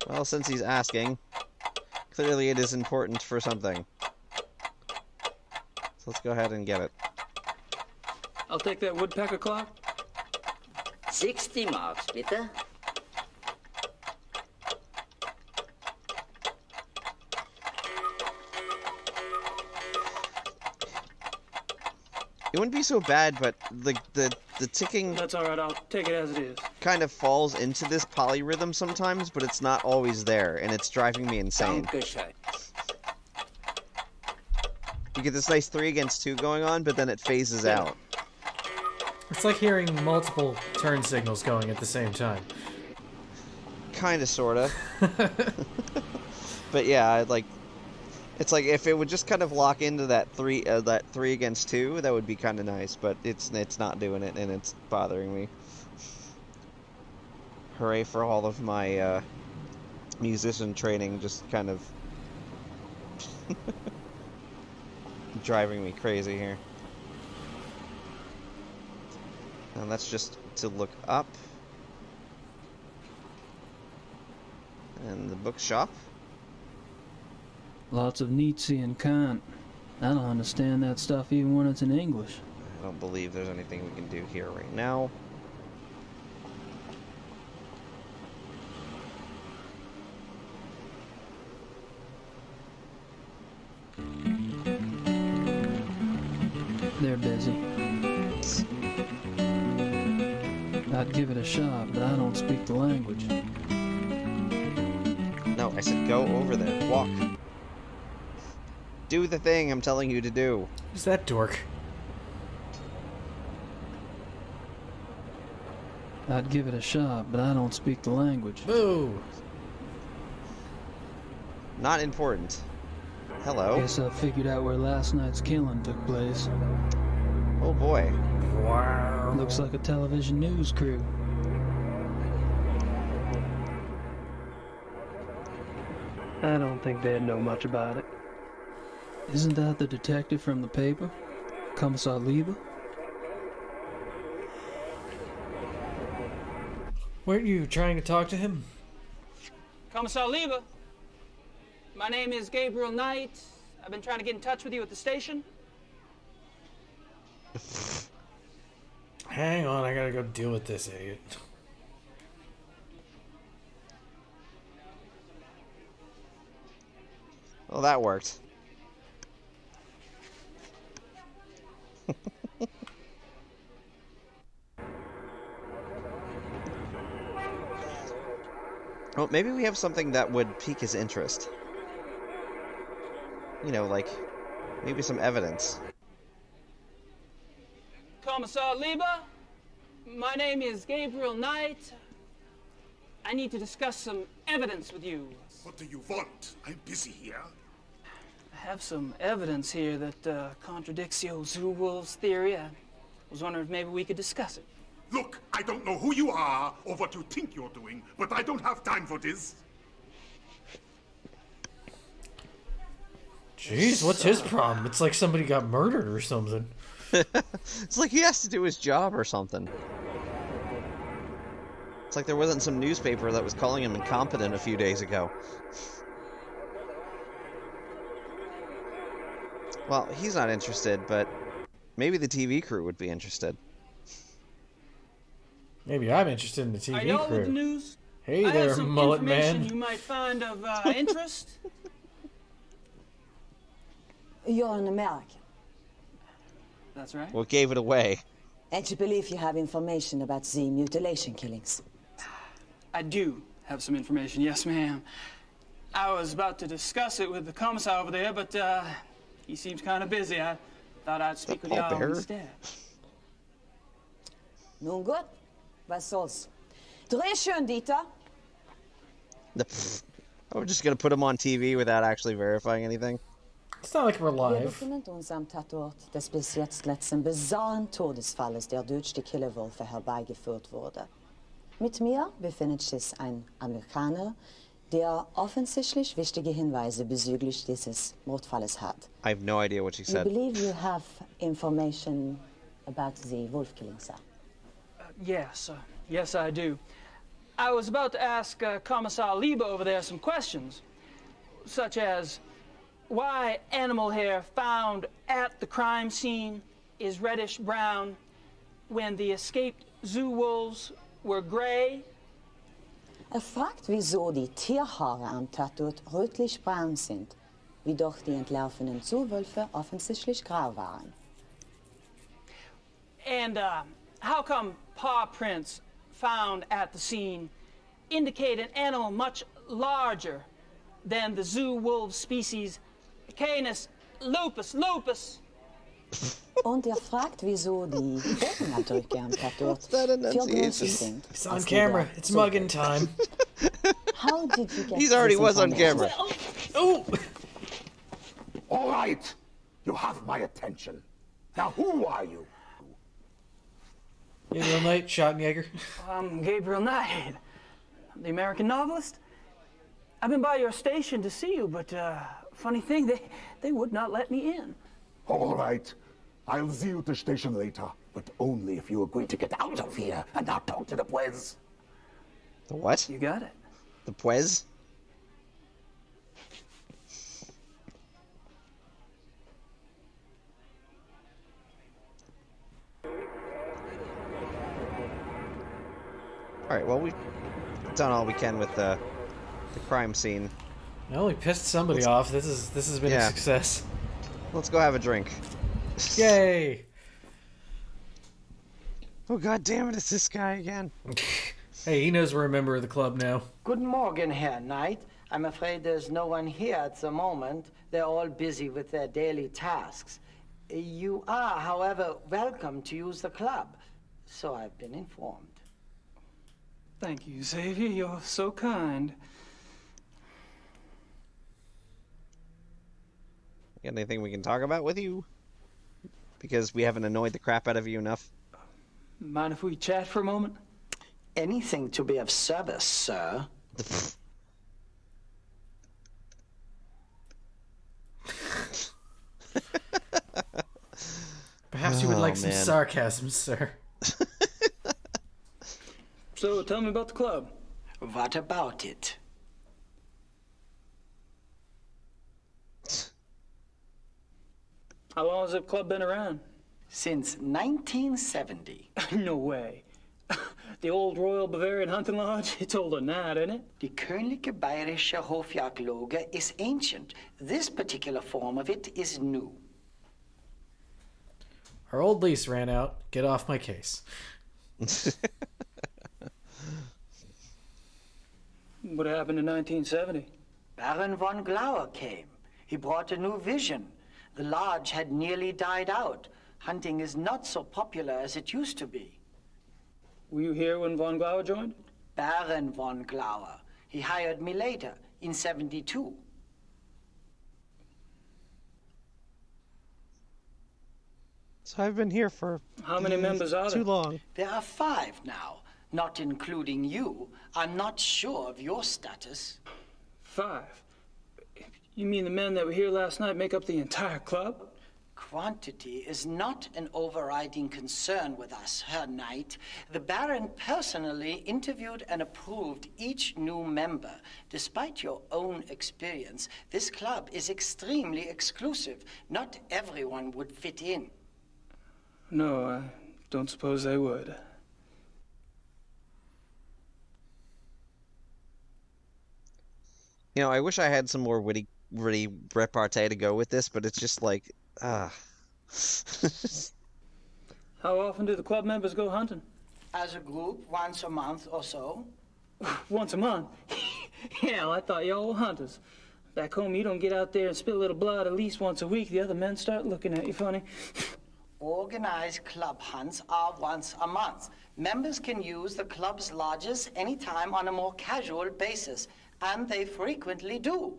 Well, since he's asking, clearly it is important for something. So let's go ahead and get it. I'll take that woodpecker clock. 60 marks, bitte. It wouldn't be so bad, but the ticking... That's all right, I'll take it as it is. ...kind of falls into this polyrhythm sometimes, but it's not always there, and it's driving me insane. You get this nice 3 against 2 going on, but then it phases out. It's like hearing multiple turn signals going at the same time. Kinda, sorta. But yeah, like... It's like if it would just kind of lock into that 3 against 2, that would be kind of nice, but it's not doing it, and it's bothering me. Hooray for all of my musician training, just kind of driving me crazy here. And that's just to look up. And the bookshop. Lots of Nietzsche and Kant. I don't understand that stuff even when it's in English. I don't believe there's anything we can do here right now. They're busy. I'd give it a shot, but I don't speak the language. No, I said go over there. Walk. Do the thing I'm telling you to do. Who's that dork? I'd give it a shot, but I don't speak the language. Boo! Not important. Hello. Guess I figured out where last night's killing took place. Oh boy. Wow. Looks like a television news crew. I don't think they'd know much about it. Isn't that the detective from the paper? Kommissar Lieber? Weren't you trying to talk to him? Kommissar Lieber, my name is Gabriel Knight. I've been trying to get in touch with you at the station. Hang on, I gotta go deal with this idiot. Well, that worked. Well, maybe we have something that would pique his interest. You know, like, maybe some evidence. Kommissar Lieber, my name is Gabriel Knight. I need to discuss some evidence with you. What do you want? I'm busy here. I have some evidence here that contradicts your zoo wolves theory. I was wondering if maybe we could discuss it. Look, I don't know who you are or what you think you're doing, but I don't have time for this. Jeez, what's his problem? It's like somebody got murdered or something. It's like he has to do his job or something. It's like there wasn't some newspaper that was calling him incompetent a few days ago. Well, he's not interested, but maybe the TV crew would be interested. Maybe I'm interested in the TV Are y'all crew. with the news? Hey I there, have some mullet information man. you might find of interest. You're an American. That's right. What gave it away? And you believe you have information about the mutilation killings? I do have some information, yes, ma'am. I was about to discuss it with the commissar over there, but he seems kind of busy. I thought I'd speak with y'all instead. Nun gut, was soll's. Dreh schön, Dieter. We're just gonna put him on TV without actually verifying anything. It's not like we're Wir live. befinden uns am Tatort des bis jetzt letzten bizarren Todesfalles, der durch die Killerwölfe herbeigeführt wurde. Mit mir befindet sich ein Amerikaner, der offensichtlich wichtige Hinweise bezüglich dieses Mordfalles hat. I have no idea what she You said. believe you have information about the wolf killing, sir? Yes, I do. I was about to ask Commissar Lieber over there some questions, such as why animal hair found at the crime scene is reddish-brown when the escaped zoo wolves were gray. Fragt, wieso die Tierhaare am Tatort rötlich-braun sind, wie doch die entlaufenen Zuwölfe offensichtlich grau waren. And how come paw prints found at the scene indicate an animal much larger than the zoo wolf species Canis lupus lupus? Und ihr fragt, wieso die Fingerabdrücke am Tattoo sind. It's on camera. It's mugging time. How did you get He's already was on camera. Oh! All right. You have my attention. Now, who are you? Gabriel Knight, Schottenjäger. I'm Gabriel Knight, the American novelist. I've been by your station to see you, but funny thing, they would not let me in. All right. I'll see you at the station later, but only if you agree to get out of here and not talk to the Pues. The what? You got it. The Pues? Alright, well, we've done all we can with the crime scene. Well, we pissed somebody off. This has been a success. Let's go have a drink. Yay! Oh, god damn it, it's this guy again. Hey, he knows we're a member of the club now. Guten Morgen, Herr Knight. I'm afraid there's no one here at the moment. They're all busy with their daily tasks. You are, however, welcome to use the club. So I've been informed. Thank you, Xavier. You're so kind. Got anything we can talk about with you? Because we haven't annoyed the crap out of you enough. Mind if we chat for a moment? Anything to be of service, sir. Perhaps you would like some sarcasm, sir. So, tell me about the club. What about it? How long has the club been around? Since 1970. No way. The old Royal Bavarian Hunting Lodge? It's older than that, isn't it? Die Königliche Bayerische Hofjagdloge is ancient. This particular form of it is new. Our old lease ran out. Get off my case. What happened in 1970? Baron von Glauer came. He brought a new vision. The lodge had nearly died out. Hunting is not so popular as it used to be. Were you here when von Glauer joined? Baron von Glauer. He hired me later, in 72. So I've been here for... How many members are there? Too long. There are 5 now, not including you. I'm not sure of your status. 5? You mean the men that were here last night make up the entire club? Quantity is not an overriding concern with us, Herr Knight. The Baron personally interviewed and approved each new member. Despite your own experience, this club is extremely exclusive. Not everyone would fit in. No, I don't suppose they would. You know, I wish I had some more witty repartee to go with this, but it's just like, How often do the club members go hunting? As a group, once a month or so. Once a month? Hell, I thought y'all were hunters. Back home, you don't get out there and spill a little blood at least once a week. The other men start looking at you funny. Organized club hunts are once a month. Members can use the club's lodges anytime on a more casual basis, and they frequently do.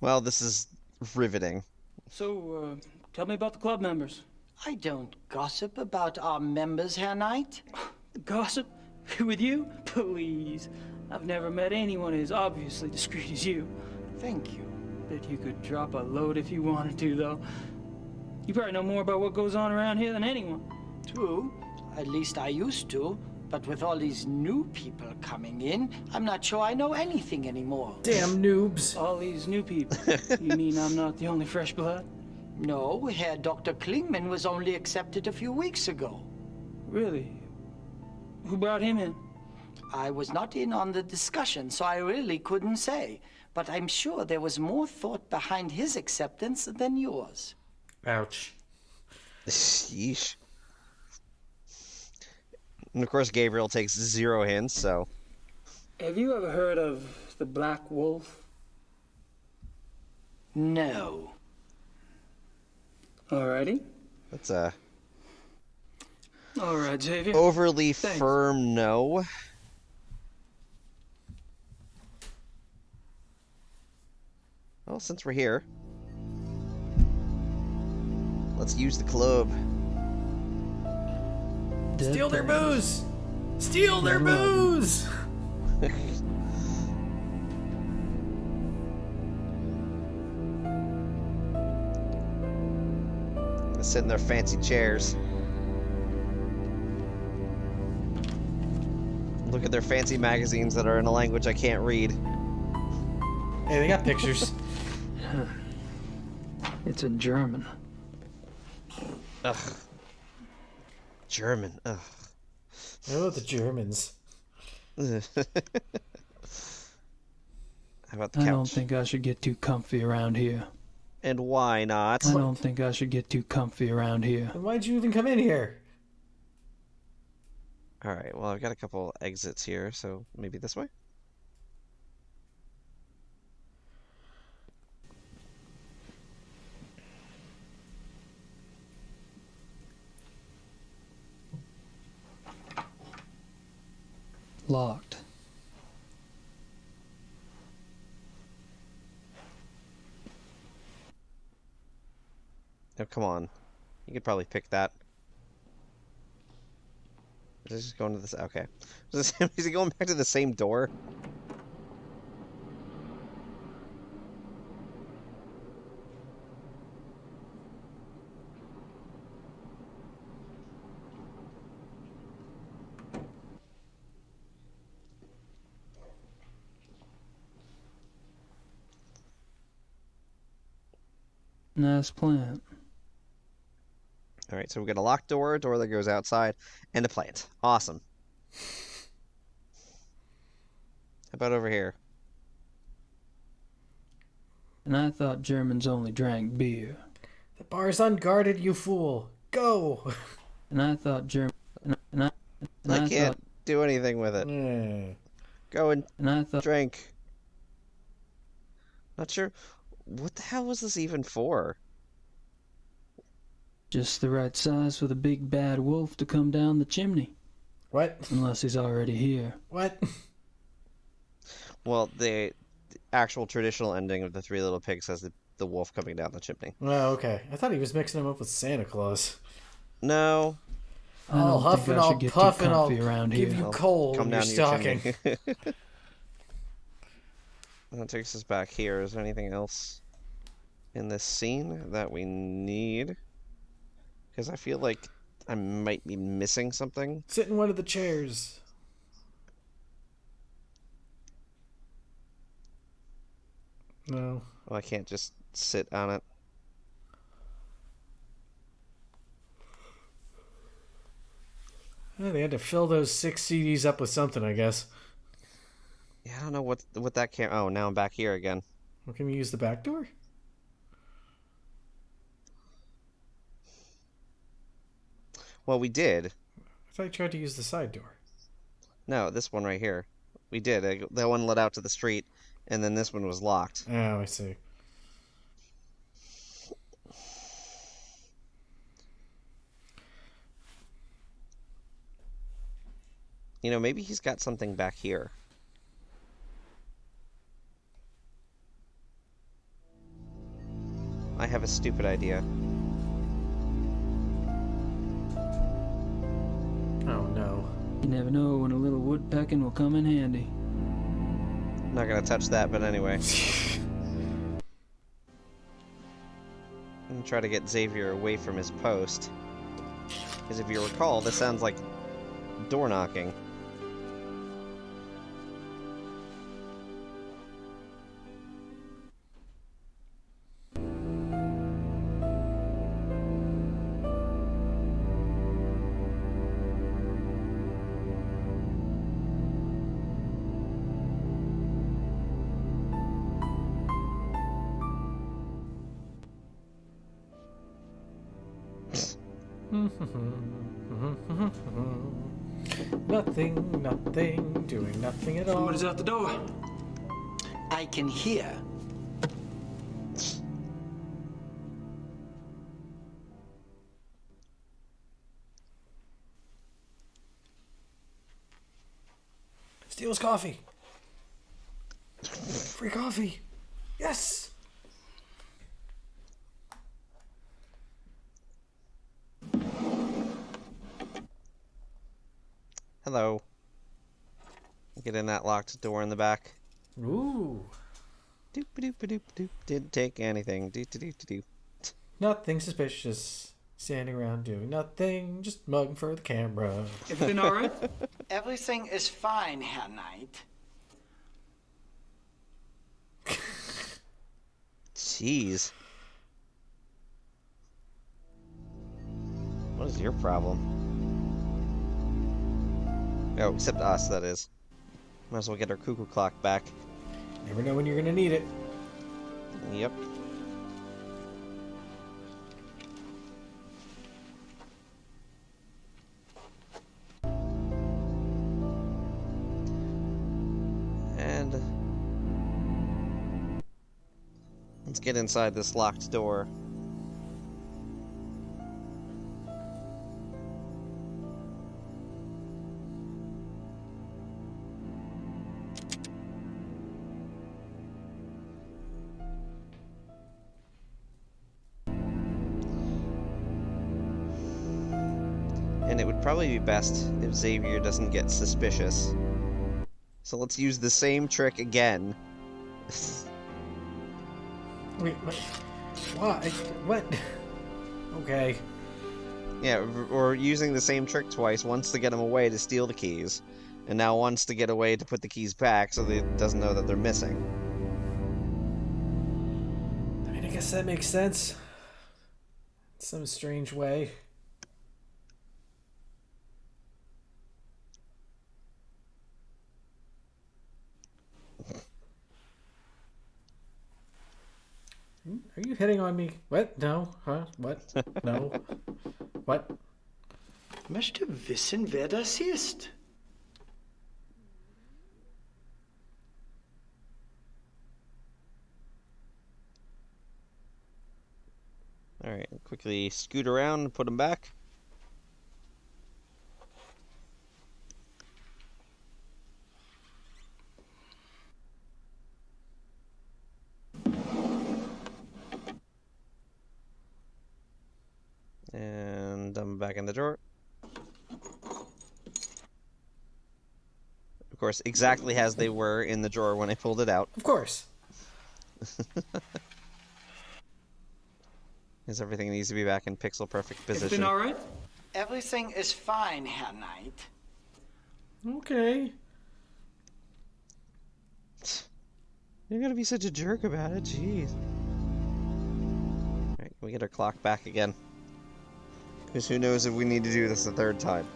well, this is riveting. So, tell me about the club members. I don't gossip about our members, Herr Knight. Gossip? With you? Please. I've never met anyone as obviously discreet as you. Thank you. Bet you could drop a load if you wanted to, though. You probably know more about what goes on around here than anyone. True. At least I used to. But with all these new people coming in, I'm not sure I know anything anymore. Damn noobs. All these new people. You mean I'm not the only fresh blood? No, Herr Dr. Klingman was only accepted a few weeks ago. Really? Who brought him in? I was not in on the discussion, so I really couldn't say. but I'm sure there was more thought behind his acceptance than yours. Ouch. Yeesh. And of course, Gabriel takes 0 hints, so. Have you ever heard of the Black Wolf? No. Alrighty. That's All right, Xavier. overly Thanks. firm no. Well, since we're here, let's use the club. Steal their booze! Steal their booze! They sit in their fancy chairs. Look at their fancy magazines that are in a language I can't read. Hey, they got pictures. It's in German. Ugh. German. Ugh. What about the Germans? How about the couch? I don't think I should get too comfy around here. And why not? I don't think I should get too comfy around here. Then why'd you even come in here? Alright, well, I've got a couple exits here, so maybe this way? Locked. Oh, come on. You could probably pick that. Is this just going to this? Okay. Is he going back to the same door? Nice plant. Alright, so we got a locked door, a door that goes outside, and a plant. Awesome. How about over here? And I thought Germans only drank beer. The bar's unguarded, you fool. Go! And I thought I can't do anything with it. Go and I thought drink. Not sure. What the hell was this even for? just the right size for the big bad wolf to come down the chimney. What? Unless he's already here. What? Well, the actual traditional ending of the Three Little Pigs has the wolf coming down the chimney. Oh, okay. I thought he was mixing him up with Santa Claus. No. I'll huff and I'll puff and I'll give you I'll coal come when you're down your stalking. chimney. That takes us back here. Is there anything else in this scene that we need? Because I feel like I might be missing something. Sit in one of the chairs. No. Well, I can't just sit on it. Oh, they had to fill those 6 CDs up with something, I guess. Yeah, I don't know what that can't. Oh, now I'm back here again. Well, can we use the back door? Well, we did. I thought you tried to use the side door. No, this one right here. We did. That one led out to the street, and then this one was locked. Oh, I see. You know, maybe he's got something back here. I have a stupid idea. Oh, no. You never know when a little woodpecking will come in handy. Not gonna touch that, but anyway. I'm gonna try to get Xavier away from his post. Because if you recall, this sounds like door knocking. Nothing, doing nothing at all. Somebody's out the door. I can hear. Steal his coffee. Free coffee. Yes. Hello. Get in that locked door in the back. Ooh. Doop doop doop doop. Didn't take anything. Doop doop doop. Nothing suspicious. Standing around doing nothing, just mugging for the camera. Everything all right? Everything is fine, Herr Knight. Jeez. What is your problem? Oh, except us, that is. Might as well get our cuckoo clock back. Never know when you're gonna need it. Yep. And let's get inside this locked door. And it would probably be best if Xavier doesn't get suspicious. So let's use the same trick again. Wait, what? Why? What? Okay. Yeah, we're using the same trick twice, once to get him away to steal the keys, and now once to get away to put the keys back so that he doesn't know that they're missing. I mean, I guess that makes sense. In some strange way. Are you hitting on me? What? No? Huh? What? No? What? Ich möchte wissen, wer das ist. Alright, quickly scoot around and put him back. And I'm back in the drawer. Of course, exactly as they were in the drawer when I pulled it out. Of course. Because everything needs to be back in pixel perfect position. Everything all right? Everything is fine, Herr Knight. Okay. You're gonna be such a jerk about it, jeez. Alright, can we get our clock back again? Because who knows if we need to do this a third time.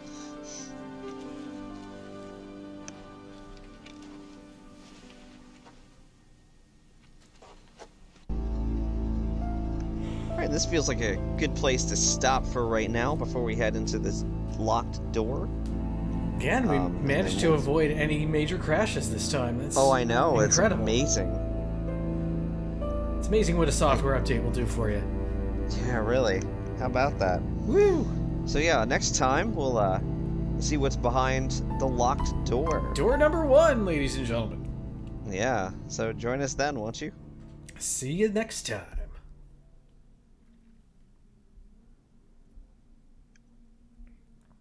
Alright, this feels like a good place to stop for right now before we head into this locked door. Again, we managed to avoid any major crashes this time. That's I know, incredible. It's amazing. It's amazing what a software update will do for you. Yeah, really. How about that? Woo! So yeah, next time we'll see what's behind the locked door. Door number 1, ladies and gentlemen. Yeah, so join us then, won't you? See you next time.